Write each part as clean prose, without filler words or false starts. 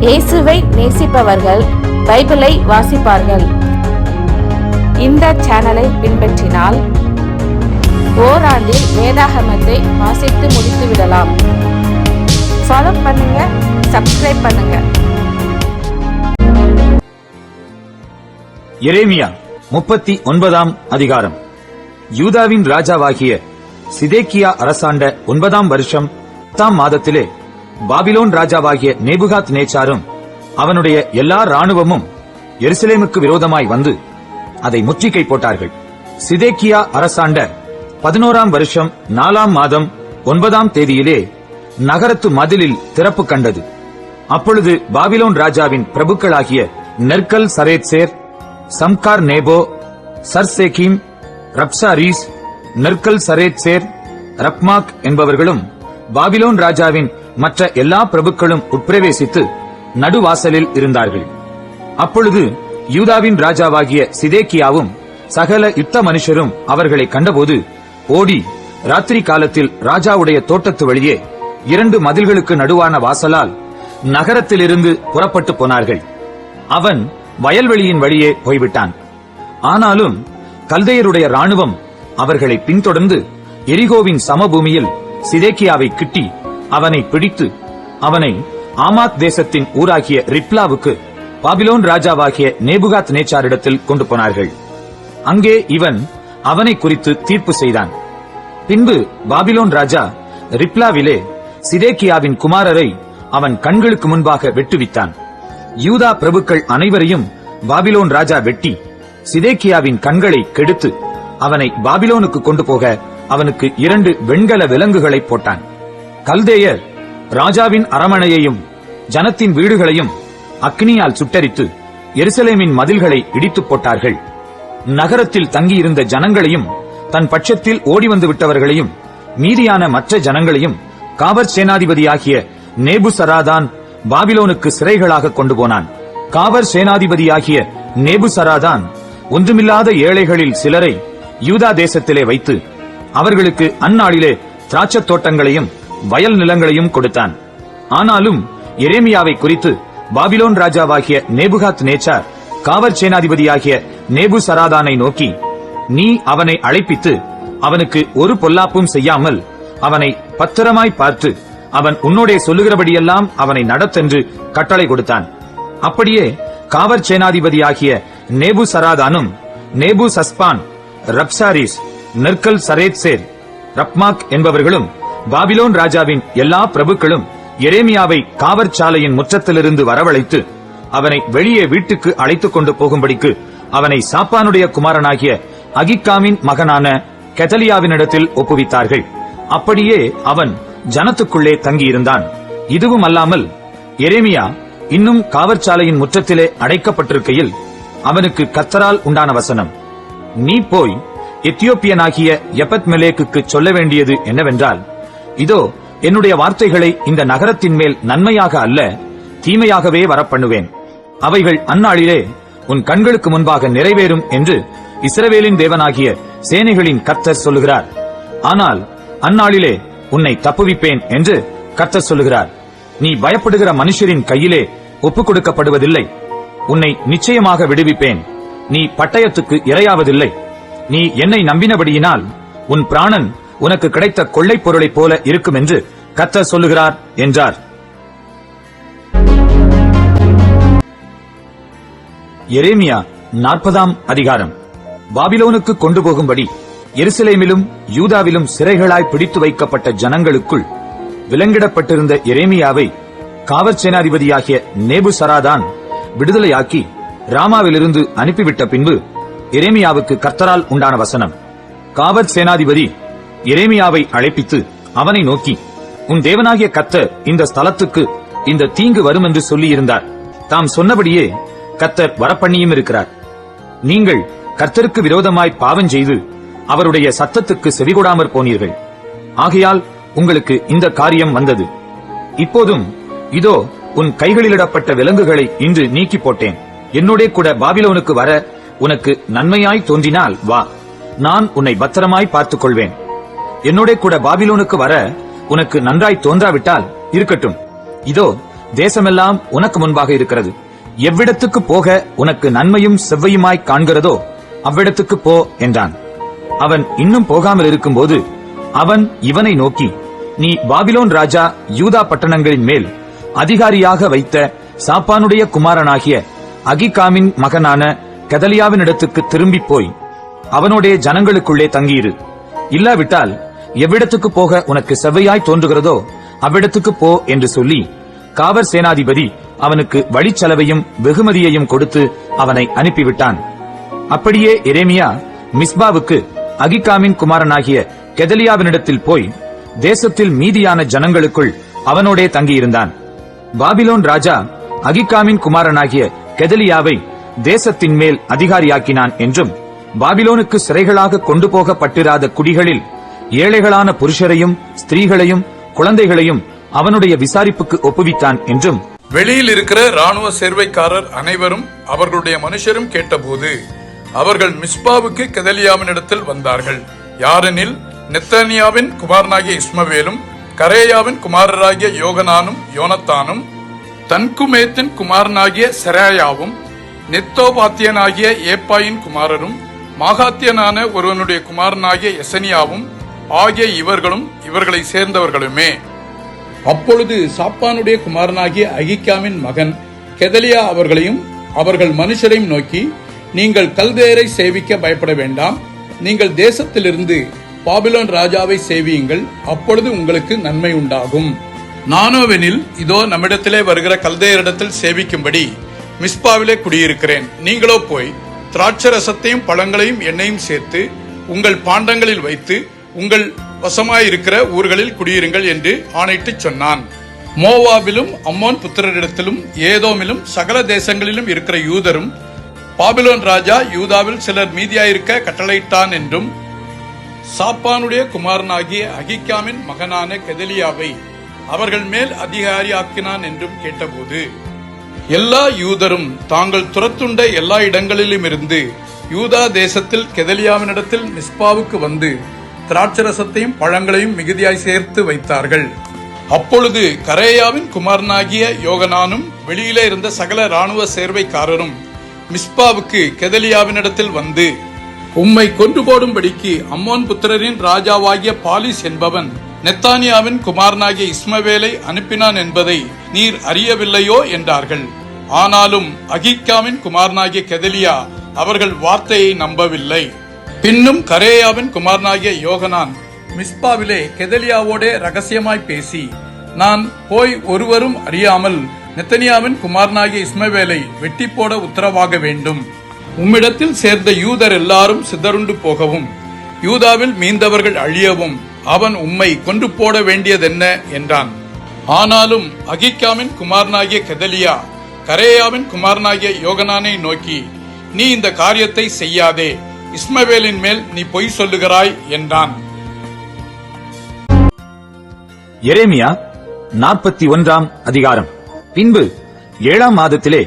இயேசுவை நேசிப்பவர்கள் பைபிளை வாசிப்பார்கள். இந்த சேனலை பின்பற்றினால் ஓராண்டில் வேதாகமத்தை வாசித்து முடித்து விடலாம். ஃபாலோ பண்ணுங்க, சப்ஸ்கிரைப் பண்ணுங்க. எரேமியா 39ஆம் அதிகாரம். யூதாவின் ராஜாவாகிய சிதேக்கியா அரசாண்ட 9ஆம் வருஷம் 10ஆம் மாதத்திலே பாபிலோன் ராஜாவாகிய நேபுகாத் நேச்சாரும் அவனுடைய எல்லா ராணுவமும் எருசலேமுக்கு விரோதமாய் வந்து அதை முற்றுகை போட்டார்கள். சிதேக்கியா அரசாண்ட 11ஆம் வருஷம் 4ஆம் மாதம் 9ஆம் தேதியிலே நகரத்து மதிலில் திறப்பு கண்டது. அப்பொழுது பாபிலோன் ராஜாவின் பிரபுக்களாகிய நெர்கல் சரேத்சேர், சம்கார் நேபோ, சர்சேகிம், ரப்சாரீஸ், நெர்கல் சரேத்சேர், ரப்மாக் என்பவர்களும் பாபிலோன் ராஜாவின் மற்ற எல்லா பிரபுக்களும் உட்பிரவேசித்து நடுவாசலில் இருந்தார்கள். அப்பொழுது யூதாவின் ராஜாவாகிய சிதேக்கியாவும் சகல யுத்த மனுஷரும் அவர்களை கண்டபோது ஓடி ராத்திரி காலத்தில் ராஜாவுடைய தோட்டத்து வழியே 2 மதில்களுக்கு நடுவான வாசலால் நகரத்திலிருந்து புறப்பட்டு போனார்கள். அவன் வயல்வெளியின் வழியே போய்விட்டான். ஆனாலும் கல்தையருடைய ராணுவம் அவர்களை பின்தொடர்ந்து எரிகோவின் சமபூமியில் சிதேக்கியாவை கிட்டி அவனை பிடித்து அவனை ஆமாத் தேசத்தின் ஊராகிய ரிப்லாவுக்கு பாபிலோன் ராஜாவாகிய நேபுகாத் நேச்சாரிடத்தில் கொண்டு போனார்கள். அங்கே இவன் அவனை குறித்து தீர்ப்பு செய்தான். பின்பு பாபிலோன் ராஜா ரிப்லாவிலே சிதேக்கியாவின் குமாரரை அவன் கண்களுக்கு முன்பாக வெட்டுவித்தான். யூதா பிரபுக்கள் அனைவரையும் பாபிலோன் ராஜா வெட்டி சிதேக்கியாவின் கண்களை கெடுத்து அவனை பாபிலோனுக்கு கொண்டு போக அவனுக்கு 2 வெண்கல விலங்குகளை போட்டான். கல்தேயர் ராஜாவின் அரமனையையும் ஜனத்தின் வீடுகளையும் அக்னியால் சுட்டரித்து எருசலேமின் மதில்களை இடித்துப் போட்டார்கள். நகரத்தில் தங்கியிருந்த ஜனங்களையும் தன் பட்சத்தில் ஓடிவந்து விட்டவர்களையும் மீதியான மற்ற ஜனங்களையும் காவற் சேனாதிபதியாகிய நேபுசராதான் பாபிலோனுக்கு சிறைகளாக கொண்டு போனான். காவற் சேனாதிபதியாகிய நேபுசராதான் ஒன்றுமில்லாத ஏழைகளில் சிலரை யூதா தேசத்திலே வைத்து அவர்களுக்கு அந்நாளிலே திராட்சத் தோட்டங்களையும் வயல் நிலங்களையும் கொடுத்தான். ஆனாலும் எரேமியாவை குறித்து பாபிலோன் ராஜாவாகிய நேபுகாத் நேச்சார் காவற் சேனாதிபதியாகிய நேபுசராதானை நோக்கி, நீ அவனை அழைப்பித்து அவனுக்கு ஒரு பொல்லாப்பும் செய்யாமல் அவனை பத்திரமாய் பார்த்து அவன் உன்னோடே சொல்லுகிறபடியெல்லாம் அவனை நடத்தென்று கட்டளை கொடுத்தான். அப்படியே காவற் சேனாதிபதியாகிய நேபுசராதானும் நேபு சஸ்பான், ரப்சாரிஸ், நெர்கல் சரேத்சேர், ரப்மாக் என்பவர்களும் பாபிலோன் ராஜாவின் எல்லா பிரபுக்களும் எரேமியாவை காவற்சாலையின் முற்றத்திலிருந்து வரவழைத்து அவனை வெளியே வீட்டுக்கு அழைத்துக் கொண்டு போகும்படிக்கு அவனை சாப்பானுடைய குமாரனாகிய அகிக்காமின் மகனான கெதலியாவினிடத்தில் ஒப்புவித்தார்கள். அப்படியே அவன் ஜனத்துக்குள்ளே தங்கியிருந்தான். இதுவும் அல்லாமல் எரேமியா இன்னும் காவற்சாலையின் முற்றத்திலே அடைக்கப்பட்டிருக்கையில் அவனுக்கு கர்த்தரால் உண்டான வசனம், நீ போய் எத்தியோப்பியனாகிய எபத்மெலேக்குக்கு சொல்ல வேண்டியது என்னவென்றால், இதோ என்னுடைய வார்த்தைகளை இந்த நகரத்தின் மேல் நன்மையாக அல்ல தீமையாகவே வரப்பண்ணுவேன். அவைகள் அந்நாளிலே உன் கண்களுக்கு முன்பாக நிறைவேறும் என்று இஸ்ரவேலின் தேவனாகிய சேனைகளின் கர்த்தர் சொல்லுகிறார். ஆனால் அந்நாளிலே உன்னை தப்புவிப்பேன் என்று கர்த்தர் சொல்லுகிறார். நீ பயப்படுகிற மனுஷரின் கையிலே ஒப்புக் கொடுக்கப்படுவதில்லை. உன்னை நிச்சயமாக விடுவிப்பேன். நீ பட்டயத்துக்கு இரையாவதில்லை. நீ என்னை நம்பினபடியினால் உன் பிராணன் உனக்கு கிடைத்த கொள்ளைப் பொருளைப் போல இருக்கும் என்று கர்த்தர் சொல்லுகிறார் என்றார். எரேமியா 40ஆம் அதிகாரம். பாபிலோனுக்கு கொண்டு போகும்படி எருசலேமிலும் யூதாவிலும் சிறைகளாய் பிடித்து வைக்கப்பட்ட ஜனங்களுக்குள் விலங்கிடப்பட்டிருந்த எரேமியாவை காவற் சேனாதிபதியாகிய நேபுசராதான் விடுதலையாக்கி ராமாவிலிருந்து அனுப்பிவிட்ட பின்பு எரேமியாவுக்கு கர்த்தரால் உண்டான வசனம், காவற் சேனாதிபதி எரேமியாவை அழைப்பித்து அவனை நோக்கி, உன் தேவனாகிய கர்த்தர் இந்த ஸ்தலத்துக்கு இந்த தீங்கு வரும் என்று சொல்லியிருந்தார். தாம் சொன்னபடியே கர்த்தர் வரப்பண்ணியும் இருக்கிறார். நீங்கள் கர்த்தருக்கு விரோதமாய் பாவம் செய்து அவருடைய சத்தத்துக்கு செவிகொடாமற் போனீர்கள். ஆகையால் உங்களுக்கு இந்த காரியம் வந்தது. இப்போதும் இதோ உன் கைகளிலிடப்பட்ட விலங்குகளை இன்று நீக்கி போட்டேன். என்னோடே கூட பாபிலோனுக்கு வர உனக்கு நன்மையாய் தோன்றினால் வா, நான் உன்னை பத்திரமாய் பார்த்துக் கொள்வேன். என்னோட கூட பாபிலோனுக்கு வர உனக்கு நன்றாய் தோன்றாவிட்டால் இருக்கட்டும். இதோ தேசமெல்லாம் உனக்கு முன்பாக இருக்கிறது. எவ்விடத்துக்கு போக உனக்கு நன்மையும் செவ்வையுமாய் காண்கிறதோ அவ்விடத்துக்கு போ என்றான். அவன் இன்னும் போகாமல் இருக்கும்போது அவன் இவனை நோக்கி, நீ பாபிலோன் ராஜா யூதா பட்டணங்களின் மேல் அதிகாரியாக வைத்த சாப்பானுடைய குமாரனாகிய அகிகாமின் மகனான கெதலியாவினிடத்துக்கு திரும்பி போய் அவனுடைய ஜனங்களுக்குள்ளே தங்கியிரு. இல்லாவிட்டால் எவ்விடத்துக்கு போக உனக்கு செவ்வையாய் தோன்றுகிறதோ அவ்விடத்துக்கு போ என்று சொல்லி காவற் சேனாதிபதி அவனுக்கு வழிச்செலவையும் வெகுமதியையும் கொடுத்து அவனை அனுப்பிவிட்டான். அப்படியே எரேமியா மிஸ்பாவுக்கு அகிகாமின் குமாரனாகிய கெதலியாவினிடத்தில் போய் தேசத்தில் மீதியான ஜனங்களுக்குள் அவனோடே தங்கியிருந்தான். பாபிலோன் ராஜா அகிகாமின் குமாரனாகிய கெதலியாவை தேசத்தின் மேல் அதிகாரியாக்கினான் என்றும் பாபிலோனுக்கு சிறைகளாக கொண்டு போகப்பட்டிராத குடிகளில் ஏழைகளான புருஷரையும் ஸ்திரீகளையும் குழந்தைகளையும் அவனுடைய விசாரிப்புக்கு ஒப்புவித்தான் என்றும் வெளியில் இருக்கிற ராணுவ சேர்வைக்காரர் அனைவரும் அவர்களுடைய மனுஷரும் கேட்டபோது அவர்கள் மிஸ்பாவுக்கு கெதலியாவினிடத்தில் வந்தார்கள். யாரெனில் நெத்தனியாவின் குமாரனாகிய இஸ்மவேலும் கரேயாவின் குமாரராகிய யோகனானும் யோனத்தானும் தன்குமேத்தின் குமாரனாகிய செராயாவும் நெத்தோபாத்தியனாகிய ஏப்பாயின் குமாரரும் மாகாத்தியனான ஒருவனுடைய குமாரனாகிய எசனியாவும் ஆகிய இவர்களும் இவர்களை சேர்ந்தவர்களுமே. அப்பொழுது சாப்பானுடைய குமாரனாகிய அகிகாமின் மகன் கெதலியா அவர்களையும் அவர்கள் மனுஷரையும் நோக்கி, நீங்கள் கல்தேயரை சேவிக்க பயப்பட வேண்டாம். நீங்கள் தேசத்திலிருந்து பாபிலோன் ராஜாவை சேவியுங்கள். அப்பொழுது உங்களுக்கு நன்மை உண்டாகும். நானோவெனில் இதோ நம்மிடத்திலே வருகிற கல்தேயரிடத்தில் சேவிக்கும்படி மிஸ்பாவிலே குடியிருக்கிறேன். நீங்களோ போய் திராட்சரசத்தையும் பழங்களையும் எண்ணெயும் சேர்த்து உங்கள் பாண்டங்களில் வைத்து உங்கள் வசமாயிருக்கிற ஊர்களில் குடியிருங்கள் என்று ஆணையிட்டு சொன்னான். மோவாபிலும் அம்மோன் புத்திரரிடத்திலும் ஏதோமிலும் சகல தேசங்களிலும் இருக்கிற யூதரும் பாபிலோன் ராஜா யூதாவில் சிலர் மீதியாயிருக்க கட்டளையிட்டான் என்றும் சாப்பானுடைய குமாரனாகிய அகிகாமின் மகனான கெதலியாவை அவர்கள் மேல் அதிகாரியாக்கினான் என்றும் கேட்டபோது எல்லா யூதரும் தாங்கள் துரத்துண்ட எல்லா இடங்களிலும் இருந்து யூதா தேசத்தில் கெதலியாவினிடத்தில் மிஸ்பாவுக்கு வந்து திராட்சரசத்தையும் பழங்களையும் மிகுதியாய் சேர்த்து வைத்தார்கள். அப்பொழுது கரேயாவின் குமாரனாகிய யோகனானும் வெளியிலே இருந்த சகல ராணுவ சேர்வைக்காரரும் மிஸ்பாவுக்கு கெதலியாவினிடத்தில் வந்து, உம்மை கொண்டு போடும்படிக்கு அம்மோன் புத்திரரின் ராஜாவாகிய பாலிஸ் என்பவன் நெத்தானியாவின் குமாரனாகிய இஸ்மவேலை அனுப்பினான் என்பதை நீர் அறியவில்லையோ என்றார்கள். ஆனாலும் அகிகாமின் குமாரனாகிய கெதலியா அவர்கள் வார்த்தையை நம்பவில்லை. பின்னும் கரேயாவின் குமாரனாகிய யோகனான் மிஸ்பாவிலே கெதலியாவோடே ரகசியமாய் பேசி, நான் போய் ஒருவரும் அறியாமல் நெத்தனியாவின் குமாரனாகிய இஸ்மவேலை வெட்டி போட உத்தரவாக வேண்டும். உம்மிடத்தில் சேர்ந்த யூதர் எல்லாரும் சிதறுண்டு போகவும் யூதாவில் மீந்தவர்கள் அழியவும் அவன் உம்மை கொண்டு போட வேண்டியதென்ன என்றான். ஆனாலும் அகிகாமின் குமாரனாகிய கெதலியா கரேயாவின் குமாரனாகிய யோகனானை நோக்கி, நீ இந்த காரியத்தை செய்யாதே, இஸ்மவேலின் மேல் நீ பொய் சொல்லுகிறாய் என்றான். எரேமியா 41 அதிகாரம். பின்பு 7ஆம் மாதத்திலே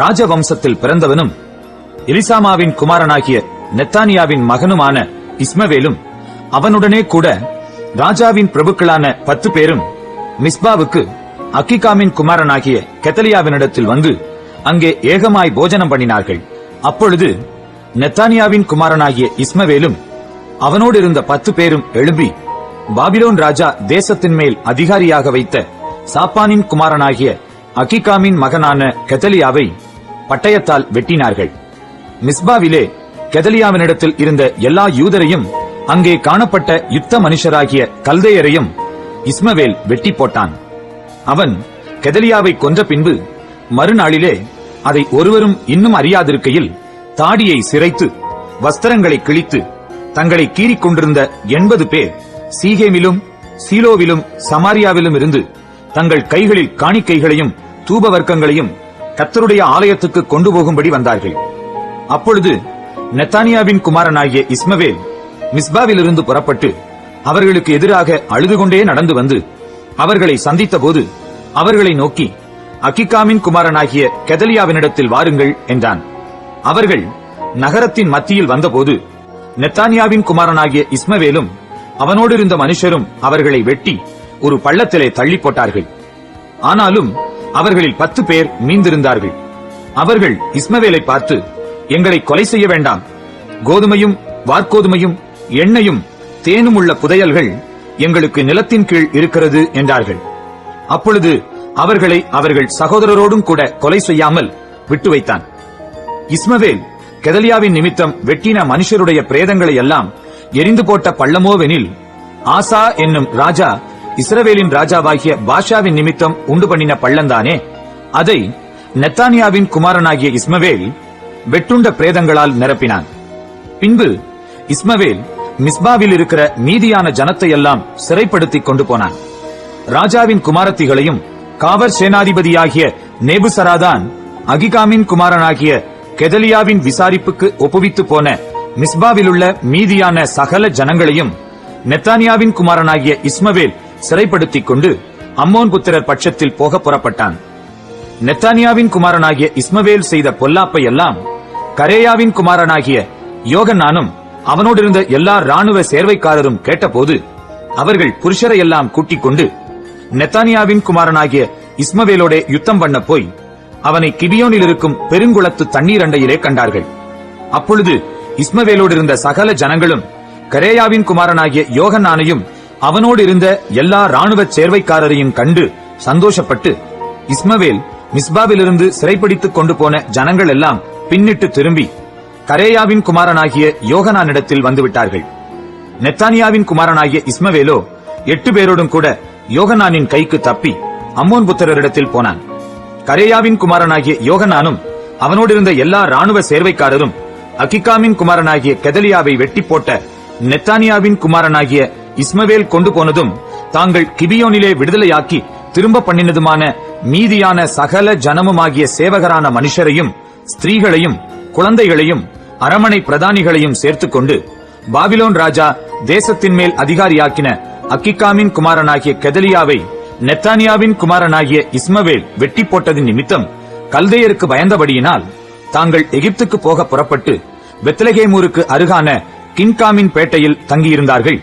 ராஜவம்சத்தில் பிறந்தவனும் எலிசாமாவின் குமாரனாகிய நெத்தானியாவின் மகனுமான இஸ்மவேலும் அவனுடனே கூட ராஜாவின் பிரபுக்களான 10 பேரும் மிஸ்பாவுக்கு அகிகாமின் குமாரனாகிய கெதலியாவினிடத்தில் வந்து அங்கே ஏகமாய் போஜனம் பண்ணினார்கள். அப்பொழுது நெத்தானியாவின் குமாரனாகிய இஸ்மவேலும் அவனோடு இருந்த 10 பேரும் எழும்பி பாபிலோன் ராஜா தேசத்தின் மேல் அதிகாரியாக வைத்த சாப்பானின் குமாரனாகிய அகிகாமின் மகனான கெதலியாவை பட்டயத்தால் வெட்டினார்கள். மிஸ்பாவிலே கெதலியாவினிடத்தில் இருந்த எல்லா யூதரையும் அங்கே காணப்பட்ட யுத்த மனுஷராகிய கல்தேயரையும் இஸ்மவேல் வெட்டி போட்டான். அவன் கெதலியாவை கொன்ற பின்பு மறுநாளிலே அதை ஒருவரும் இன்னும் அறியாதிருக்கையில் தாடியை சிரைத்து வஸ்திரங்களை கிழித்து தங்களை கீறிக் கொண்டிருந்த 80 பேர் சீகேமிலும் சீலோவிலும் சமாரியாவிலும் இருந்து தங்கள் கைகளில் காணிக்கைகளையும் தூப வர்க்கங்களையும் கர்த்தருடைய ஆலயத்துக்கு கொண்டு போகும்படி வந்தார்கள். அப்பொழுது நெத்தானியாவின் குமாரனாகிய இஸ்மவேல் மிஸ்பாவிலிருந்து புறப்பட்டு அவர்களுக்கு எதிராக அழுது கொண்டே நடந்து வந்து அவர்களை சந்தித்த போது அவர்களை நோக்கி, அகிகாமின் குமாரனாகிய கெதலியாவினிடத்தில் வாருங்கள் என்றான். அவர்கள் நகரத்தின் மத்தியில் வந்தபோது நெத்தானியாவின் குமாரனாகிய இஸ்மவேலும் அவனோடு இருந்த மனுஷரும் அவர்களை வெட்டி ஒரு பள்ளத்திலே தள்ளி போட்டார்கள். ஆனாலும் அவர்களில் 10 பேர் மீந்திருந்தார்கள். அவர்கள் இஸ்மவேலை பார்த்து, எங்களை கொலை செய்ய வேண்டாம். கோதுமையும் வார்கோதுமையும் எண்ணெயும் தேனும் உள்ள புதையல்கள் எங்களுக்கு நிலத்தின் கீழ் இருக்கிறது என்றார்கள். அப்பொழுது அவர்களை அவர்கள் சகோதரரோடும் கூட கொலை செய்யாமல் விட்டு வைத்தான். இஸ்மவேல் கெதலியாவின் நிமித்தம் வெட்டின மனுஷருடைய பிரேதங்களை எல்லாம் எரிந்து போட்ட பள்ளமோவெனில், ஆசா என்னும் ராஜா இஸ்ரவேலின் ராஜாவாகிய பாஷாவின் நிமித்தம் உண்டு பண்ணின பள்ளந்தானே. அதை நெத்தானியாவின் குமாரனாகிய இஸ்மவேல் வெட்டுண்ட பிரேதங்களால் நிரப்பினான். பின்பு இஸ்மவேல் மிஸ்பாவில் இருக்கிற மீதியான ஜனத்தை எல்லாம் சிறைப்படுத்திக் கொண்டு போனான். ராஜாவின் குமாரத்திகளையும் காவற் சேனாதிபதியாகிய நேபுசராதான் அகிகாமின் குமாரனாகிய கெதலியாவின் விசாரிப்புக்கு ஒப்புவித்து போன மிஸ்பாவிலுள்ள மீதியான சகல ஜனங்களையும் நெத்தானியாவின் குமாரனாகிய இஸ்மவேல் சிறைப்படுத்திக் கொண்டு அம்மோன் புத்திரர் பட்சத்தில் போக புறப்பட்டான். நெத்தானியாவின் குமாரனாகிய இஸ்மவேல் செய்த பொல்லாப்பை எல்லாம் கரேயாவின் குமாரனாகிய யோகனானும் அவனோடிருந்த எல்லா ராணுவ சேர்வைக்காரரும் கேட்டபோது, அவர்கள் புருஷரை எல்லாம் கூட்டிக் கொண்டு நெத்தானியாவின் குமாரனாகிய இஸ்மவேலோடே யுத்தம் பண்ண போய் அவனை கிபியோனில் இருக்கும் பெருங்குளத்து தண்ணீர் அண்டையிலே கண்டார்கள். அப்பொழுது இஸ்மவேலோடு இருந்த சகல ஜனங்களும் கரேயாவின் குமாரனாகிய யோகனானையும் அவனோடு இருந்த எல்லா ராணுவ சேர்வைக்காரரையும் கண்டு சந்தோஷப்பட்டு, இஸ்மவேல் மிஸ்பாவிலிருந்து சிறைப்பிடித்துக் கொண்டு போன ஜனங்கள் எல்லாம் பின்னிட்டு திரும்பி கரேயாவின் குமாரனாகிய யோகனானிடத்தில் வந்துவிட்டார்கள். நெத்தானியாவின் குமாரனாகிய இஸ்மவேலோ 8 பேரோடும் கூட யோகனானின் கைக்கு தப்பி அம்மோன் புத்திரரிடத்தில் போனான். கரேயாவின் குமாரனாகிய யோகனானும் அவனோடு இருந்த எல்லா ராணுவ சேர்வைக்காரரும் அகிகாமின் குமாரனாகிய கெதலியாவை வெட்டி போட்ட நெத்தானியாவின் குமாரனாகிய இஸ்மவேல் கொண்டு போனதும் தாங்கள் கிபியோனிலே விடுதலையாக்கி திரும்ப பண்ணினதுமான மீதியான சகல ஜனமுமாகிய சேவகரான மனுஷரையும் ஸ்திரீகளையும் குழந்தைகளையும் அரமனை பிரதானிகளையும் சேர்த்துக்கொண்டு பாபிலோன் ராஜா தேசத்தின் மேல் அதிகாரியாக்கின அக்கிகாமின் குமாரனாகிய கெதலியாவை நெத்தானியாவின் குமாரனாகிய இஸ்மவேல் வெட்டி போட்டதின் நிமித்தம் கல்தேயருக்கு பயந்தபடியினால் தாங்கள் எகிப்துக்கு போக புறப்பட்டு பெத்லகேமூருக்கு அருகான கின்காமின் பேட்டையில் தங்கியிருந்தார்கள்.